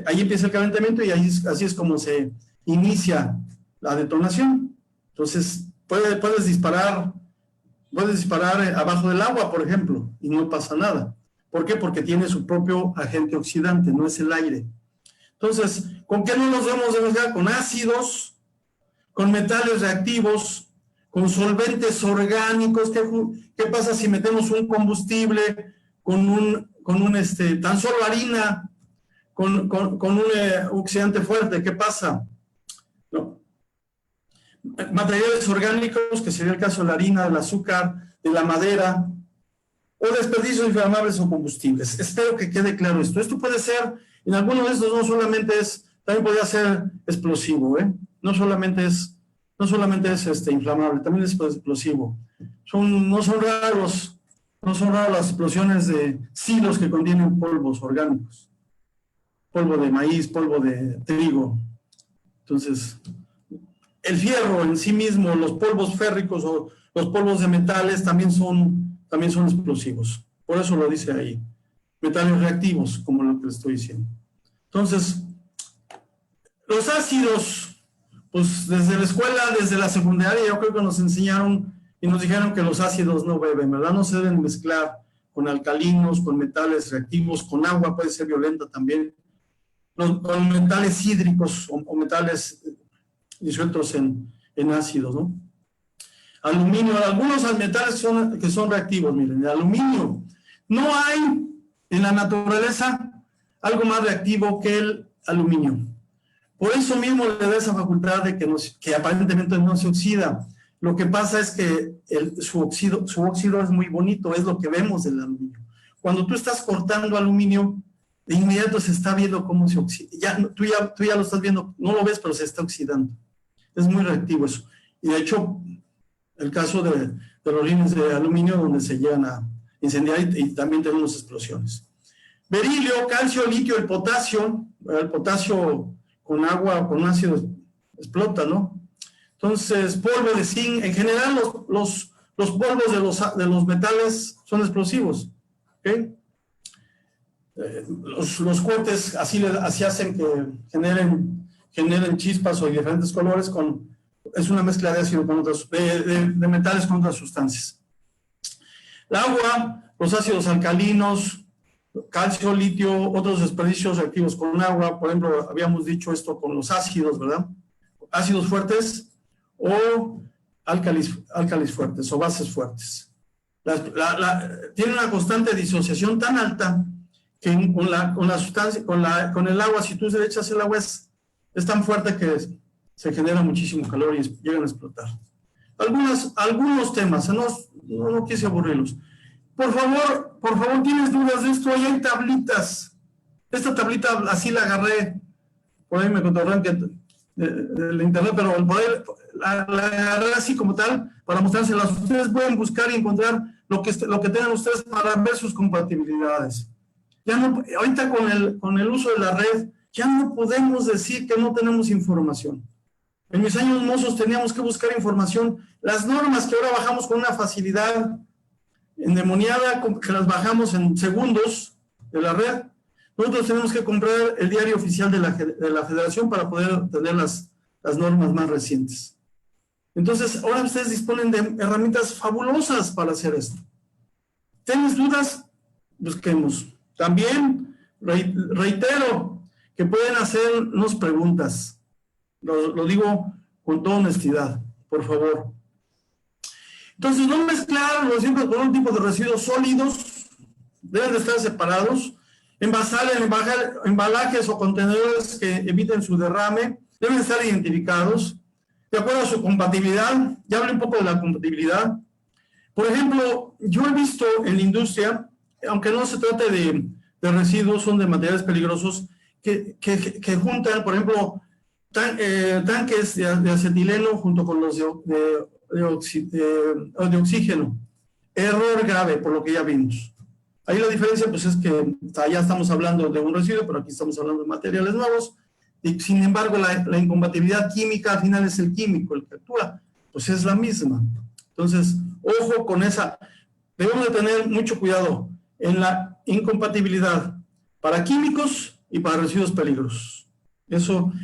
Ahí empieza el calentamiento y así es como se inicia la detonación. Entonces, puedes disparar abajo del agua, por ejemplo, y no pasa nada. ¿Por qué? Porque tiene su propio agente oxidante, no es el aire. Entonces, ¿con qué no nos debemos de mezclar? Con ácidos, con metales reactivos, con solventes orgánicos. ¿Qué pasa si metemos un combustible tan solo harina, con un oxidante fuerte? ¿Qué pasa? No. Materiales orgánicos, que sería el caso de la harina, del azúcar, de la madera, o desperdicios inflamables o combustibles. Espero que quede claro esto. Esto puede ser, en algunos de estos no solamente también podría ser explosivo, ¿eh? No solamente es inflamable, también es explosivo. No son raras las explosiones de silos que contienen polvos orgánicos. Polvo de maíz, polvo de trigo. Entonces, el fierro en sí mismo, los polvos férricos o los polvos de metales también son explosivos. Por eso lo dice ahí. Metales reactivos, como lo que les estoy diciendo. Entonces, los ácidos, pues desde la escuela, desde la secundaria, yo creo que nos enseñaron y nos dijeron que los ácidos no beben, ¿verdad? No se deben mezclar con alcalinos, con metales reactivos, con agua, puede ser violenta también, con metales hídricos o metales disueltos en ácidos, ¿no? Aluminio, algunos metales que son reactivos, miren, el aluminio. No hay en la naturaleza algo más reactivo que el aluminio. Por eso mismo le da esa facultad de que aparentemente no se oxida. Lo que pasa es que su óxido es muy bonito, es lo que vemos del aluminio. Cuando tú estás cortando aluminio, de inmediato se está viendo cómo se oxida. Tú ya lo estás viendo, no lo ves, pero se está oxidando. Es muy reactivo eso. Y de hecho, el caso de los rines de aluminio, donde se llegan a incendiar y también tenemos explosiones. Berilio, calcio, litio, el potasio con agua o con ácido explota, ¿no? Entonces, polvo de zinc, en general los polvos de los metales son explosivos, ¿ok? Los cohetes así hacen que generen chispas o de diferentes colores, es una mezcla de ácido con de metales con otras sustancias. El agua, los ácidos alcalinos, calcio, litio, otros desperdicios reactivos con agua. Por ejemplo, habíamos dicho esto con los ácidos, ¿verdad? Ácidos fuertes o álcalis fuertes o bases fuertes. Tiene una constante de disociación tan alta que con la sustancia, con el agua, si tú le echas el agua, es tan fuerte que se genera muchísimo calor y llegan a explotar. Algunos temas, no quise aburrirlos. Por favor, ¿tienes dudas de esto? Ahí hay tablitas. Esta tablita así la agarré, por ahí me contaron que del internet, pero por ahí la agarré así como tal para mostrárselas. Ustedes pueden buscar y encontrar lo que tengan ustedes para ver sus compatibilidades. Ya no, ahorita con el uso de la red, ya no podemos decir que no tenemos información. En mis años mozos teníamos que buscar información. Las normas que ahora bajamos con una facilidad endemoniada, que las bajamos en segundos de la red, nosotros tenemos que comprar el diario oficial de la Federación para poder tener las normas más recientes. Entonces, ahora ustedes disponen de herramientas fabulosas para hacer esto. ¿Tienes dudas? Busquemos. También reitero que pueden hacernos preguntas. Lo digo con toda honestidad, por favor. Entonces, no mezclar los residuos con un tipo de residuos sólidos, deben de estar separados. Embalajes o contenedores que eviten su derrame deben estar identificados de acuerdo a su compatibilidad. Ya hablé un poco de la compatibilidad. Por ejemplo, yo he visto en la industria, aunque no se trate de residuos, son de materiales peligrosos, que juntan, por ejemplo, tanques de acetileno junto con los de oxígeno. Error grave, por lo que ya vimos. Ahí la diferencia pues es que allá estamos hablando de un residuo, pero aquí estamos hablando de materiales nuevos, y sin embargo la incompatibilidad química al final es el químico el que actúa, pues es la misma. Entonces, ojo con esa, debemos de tener mucho cuidado en la incompatibilidad para químicos y para residuos peligrosos. Eso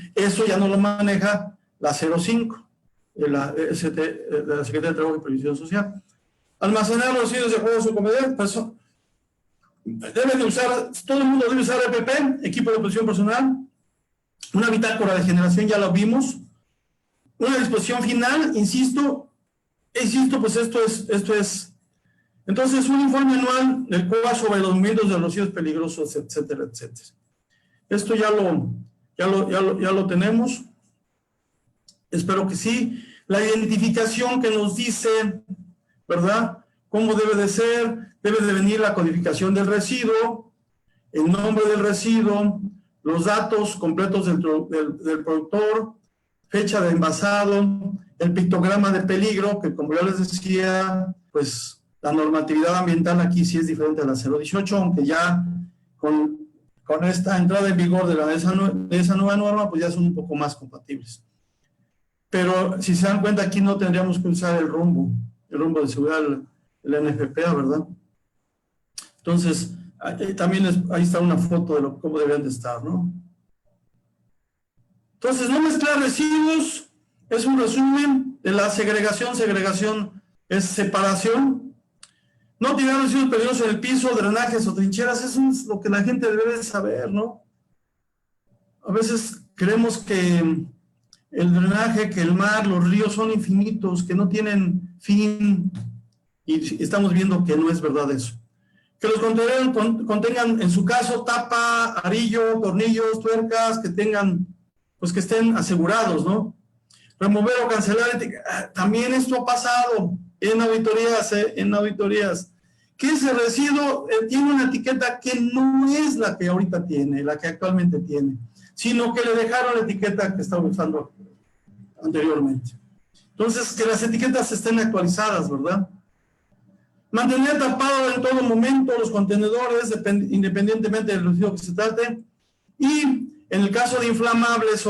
ya no lo maneja la 05, de la Secretaría de Trabajo y Previsión Social. Almacenar los residuos de acuerdo a su comodidad, pues todo el mundo debe usar EPP, equipo de protección personal, una bitácora de generación, ya lo vimos, una disposición final, insisto, pues esto es, entonces un informe anual del COA sobre los movimientos de los residuos peligrosos, etcétera, etcétera. Esto ya lo tenemos, espero que sí. La identificación que nos dice, ¿verdad?, cómo debe de ser, debe de venir la codificación del residuo, el nombre del residuo, los datos completos del productor, fecha de envasado, el pictograma de peligro, que como ya les decía, pues la normatividad ambiental aquí sí es diferente a la 018, aunque ya con esta entrada en vigor de esa nueva norma, pues ya son un poco más compatibles. Pero si se dan cuenta, aquí no tendríamos que usar el rumbo de seguridad del NFPA, ¿verdad? Entonces, también ahí está una foto de cómo deberían de estar, ¿no? Entonces, no mezclar residuos es un resumen de la segregación. Segregación es separación. No tirar residuos peligrosos en el piso, drenajes o trincheras, eso es lo que la gente debe de saber, ¿no? A veces creemos que el drenaje, que el mar, los ríos son infinitos, que no tienen fin, y estamos viendo que no es verdad eso. Que los contenedores contengan, en su caso, tapa, arillo, tornillos, tuercas, que tengan, pues que estén asegurados, ¿no? Remover o cancelar, también esto ha pasado en auditorías, que ese residuo tiene una etiqueta que no es la que ahorita tiene, la que actualmente tiene, sino que le dejaron la etiqueta que estaba usando anteriormente. Entonces, que las etiquetas estén actualizadas, ¿verdad? Mantener tapado en todo momento los contenedores, independientemente del residuo que se trate, y en el caso de inflamables,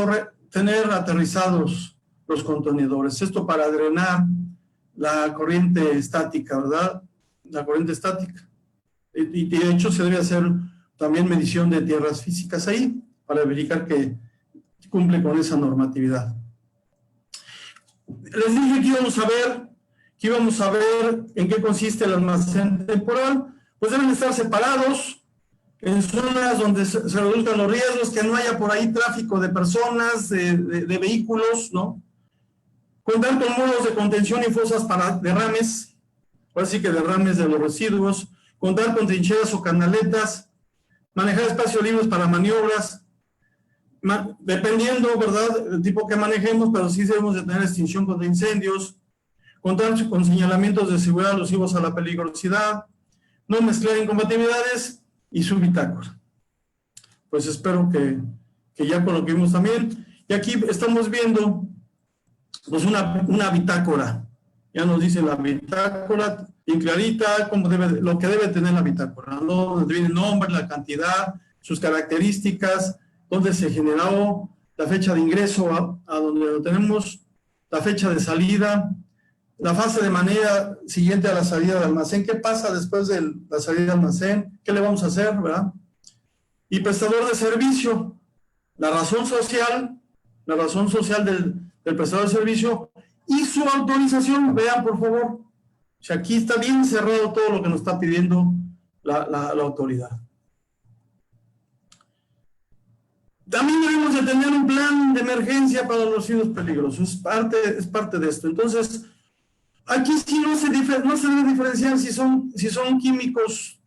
tener aterrizados los contenedores. Esto para drenar la corriente estática, ¿verdad? La corriente estática. Y de hecho se debe hacer también medición de tierras físicas ahí, para verificar que cumple con esa normatividad. Les dije que íbamos a ver en qué consiste el almacén temporal. Pues deben estar separados en zonas donde se reduzcan los riesgos, que no haya por ahí tráfico de personas, de vehículos, ¿no? Contar con muros de contención y fosas para derrames, así que derrames de los residuos, contar con trincheras o canaletas, manejar espacios libres para maniobras, dependiendo, ¿verdad?, del tipo que manejemos, pero sí debemos de tener extinción contra incendios, contar con señalamientos de seguridad alusivos a la peligrosidad, no mezclar incompatibilidades y su bitácora. Pues espero que ya con lo que vimos también. Y aquí estamos viendo pues una bitácora. Ya nos dice la bitácora, bien clarita, lo que debe tener la bitácora, ¿no? Donde viene el nombre, la cantidad, sus características, dónde se generó, la fecha de ingreso a donde lo tenemos, la fecha de salida, la fase de manera siguiente a la salida del almacén, qué pasa después de la salida del almacén, qué le vamos a hacer, ¿verdad? Y prestador de servicio, la razón social del prestador de servicio y su autorización. Vean, por favor, o sea, aquí está bien cerrado todo lo que nos está pidiendo la autoridad. También debemos de tener un plan de emergencia para los residuos peligrosos, es parte de esto. Entonces, aquí sí no se debe diferenciar si son químicos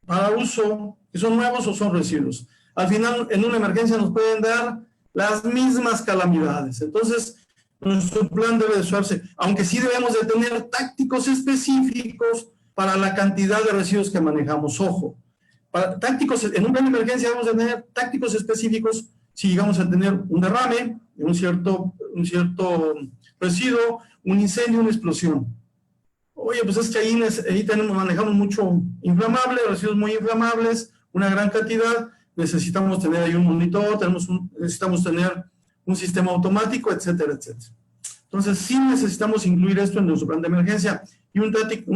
para uso, que son nuevos o son residuos. Al final, en una emergencia nos pueden dar las mismas calamidades. Entonces, nuestro plan debe de usarse, aunque sí debemos de tener tácticos específicos para la cantidad de residuos que manejamos. Ojo, en un plan de emergencia debemos de tener tácticos específicos si llegamos a tener un derrame, un cierto residuo, un incendio, una explosión. Oye, pues es que ahí manejamos mucho inflamable, residuos muy inflamables, una gran cantidad, necesitamos tener ahí un monitor, necesitamos tener un sistema automático, etcétera, etcétera. Entonces, sí necesitamos incluir esto en nuestro plan de emergencia y un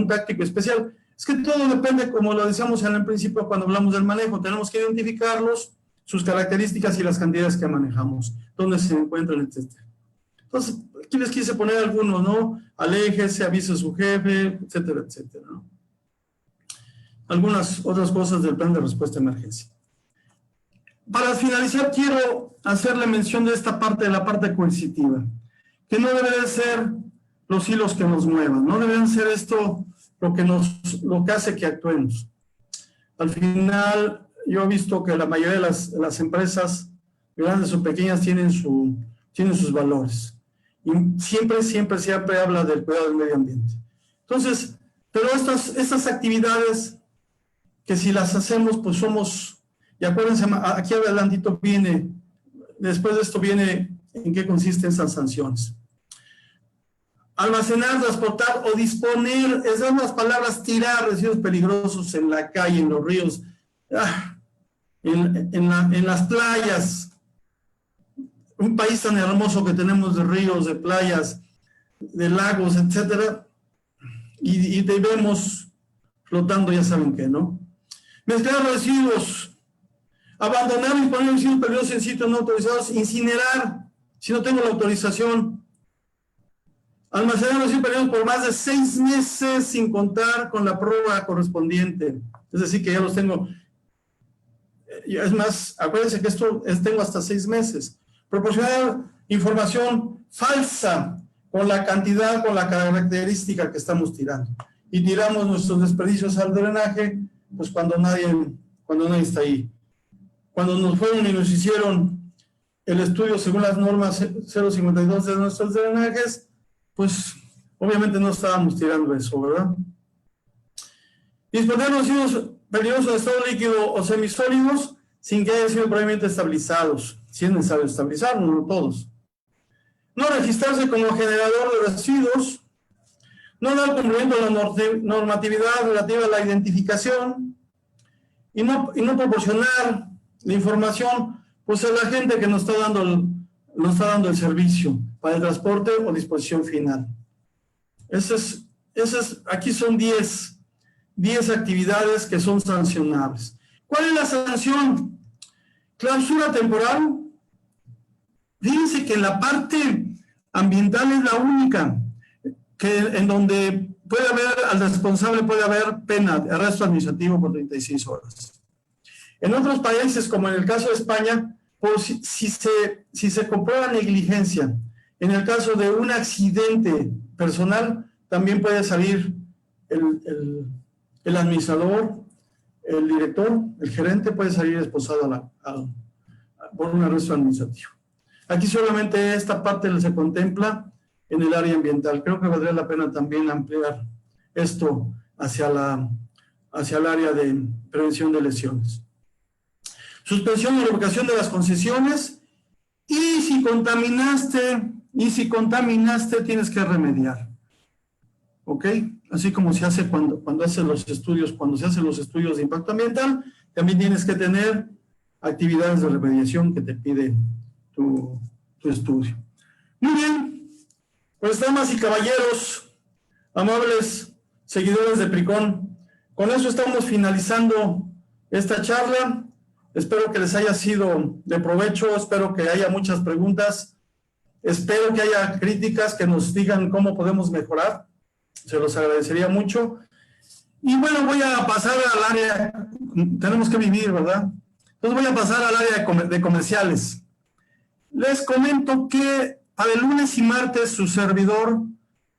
táctico especial. Es que todo depende, como lo decíamos en el principio cuando hablamos del manejo, tenemos que identificarlos, sus características y las cantidades que manejamos, dónde se encuentran, etcétera. Entonces, aquí les quise poner algunos, ¿no? Aléjese, avise a su jefe, etcétera, etcétera, ¿no? Algunas otras cosas del plan de respuesta a emergencia. Para finalizar, quiero hacerle mención de esta parte, de la parte coercitiva, que no debe de ser los hilos que nos muevan, no deben ser esto lo que hace que actuemos. Al final, yo he visto que la mayoría de las empresas, grandes o pequeñas, tienen sus valores. Y siempre habla del cuidado del medio ambiente. Entonces, pero estas actividades, que si las hacemos, pues somos, y acuérdense, aquí adelantito después de esto viene en qué consisten esas sanciones. Almacenar, transportar o disponer, esas son las palabras, tirar residuos peligrosos en la calle, en los ríos, en las playas. Un país tan hermoso que tenemos de ríos, de playas, de lagos, etcétera, y vemos flotando, ya saben qué, ¿no? Mezclar residuos, abandonar y poner residuos peligrosos en sitios no autorizados, incinerar, si no tengo la autorización, almacenar residuos peligrosos por más de 6 meses sin contar con la prueba correspondiente, es decir, que ya los tengo. Es más, acuérdense que tengo hasta 6 meses. Proporcionar información falsa con la cantidad, con la característica que estamos tirando. Y tiramos nuestros desperdicios al drenaje, pues cuando nadie está ahí. Cuando nos fueron y nos hicieron el estudio según las normas 052 de nuestros drenajes, pues obviamente no estábamos tirando eso, ¿verdad? Disponer residuos peligrosos de estado líquido o semisólidos sin que hayan sido previamente estabilizados. Si es necesario estabilizarlos, no todos. No registrarse como generador de residuos. No dar cumplimiento a la normatividad relativa a la identificación. Y no proporcionar la información pues a la gente que nos está dando el servicio para el transporte o disposición final. Aquí son 10 actividades que son sancionables. ¿Cuál es la sanción? Clausura temporal. Fíjense que en la parte ambiental es la única en donde al responsable puede haber pena de arresto administrativo por 36 horas. En otros países, como en el caso de España, si se comprueba negligencia, en el caso de un accidente personal, también puede salir el administrador, el director, el gerente puede salir esposado por un arresto administrativo. Aquí solamente esta parte se contempla en el área ambiental. Creo que valdría la pena también ampliar esto hacia el área de prevención de lesiones. Suspensión o revocación de las concesiones. Y si contaminaste, tienes que remediar. ¿Ok? Así como se hace cuando se hacen los estudios de impacto ambiental, también tienes que tener actividades de remediación que te pide tu estudio. Muy bien, pues damas y caballeros, amables seguidores de Pricon, con eso estamos finalizando esta charla. Espero que les haya sido de provecho, espero que haya muchas preguntas, espero que haya críticas que nos digan cómo podemos mejorar, se los agradecería mucho. Y bueno, voy a pasar al área, tenemos que vivir, ¿verdad? Entonces voy a pasar al área de comerciales. Les comento que para el lunes y martes su servidor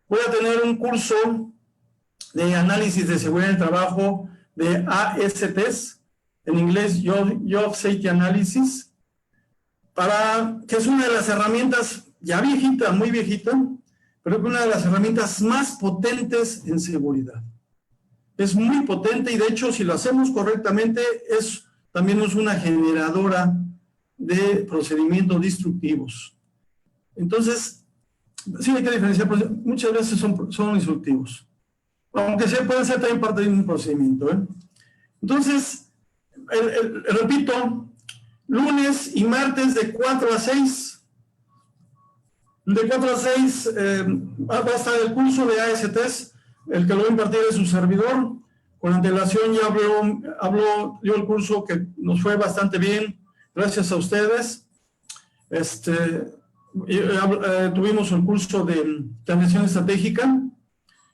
voy a tener un curso de análisis de seguridad del trabajo de ASTs, en inglés Job Safety Analysis, que es una de las herramientas ya viejita, muy viejita, pero es una de las herramientas más potentes en seguridad. Es muy potente y de hecho si lo hacemos correctamente también es una generadora de procedimientos destructivos. Entonces, sí hay que diferenciar, porque muchas veces son instructivos. Aunque pueden ser también parte de un procedimiento. Entonces, repito, lunes y martes de 4 a 6. De 4 a 6 va a estar el curso de ASTs, el que lo va a impartir es su servidor. Con antelación ya dio el curso que nos fue bastante bien, gracias a ustedes. Tuvimos el curso de planeación estratégica.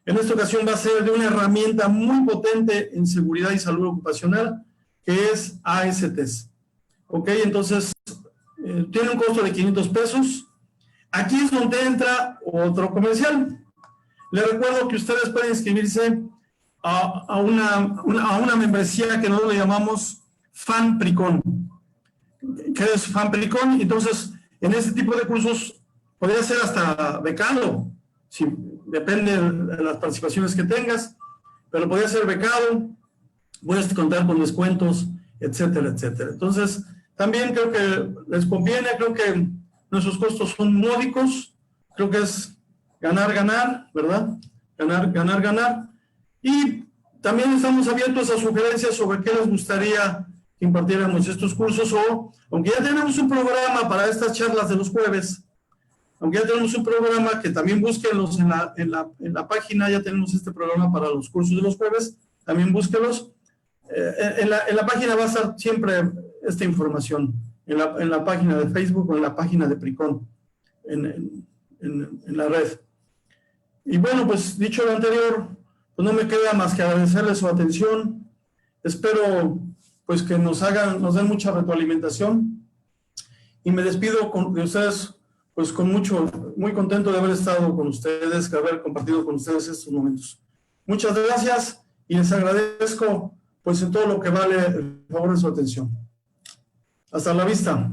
En esta ocasión va a ser de una herramienta muy potente en seguridad y salud ocupacional, que es ASTs. Ok, entonces tiene un costo de 500 pesos. Aquí es donde entra otro comercial. Les recuerdo que ustedes pueden inscribirse a una membresía que nosotros le llamamos Fan Pricon. ¿Qué es Fan Pricon? Entonces, en este tipo de cursos podría ser hasta becado, si depende de las participaciones que tengas, pero podría ser becado, puedes contar con descuentos, etcétera, etcétera. Entonces, también creo que les conviene, creo que nuestros costos son módicos, creo que es ganar, ganar, ¿verdad? Ganar, ganar, ganar. Y también estamos abiertos a sugerencias sobre qué les gustaría que impartiéramos estos cursos, o aunque ya tenemos un programa para estas charlas de los jueves, aunque ya tenemos un programa que también búsquenlos en la página, ya tenemos este programa para los cursos de los jueves, también búsquenlos. En la página va a estar siempre esta información, en la página de Facebook o en la página de Pricon, en la red. Y bueno, pues dicho lo anterior, pues no me queda más que agradecerles su atención. Espero pues que nos den mucha retroalimentación y me despido de ustedes pues muy contento de haber estado con ustedes, de haber compartido con ustedes estos momentos. Muchas gracias y les agradezco pues en todo lo que vale el favor de su atención. Hasta la vista.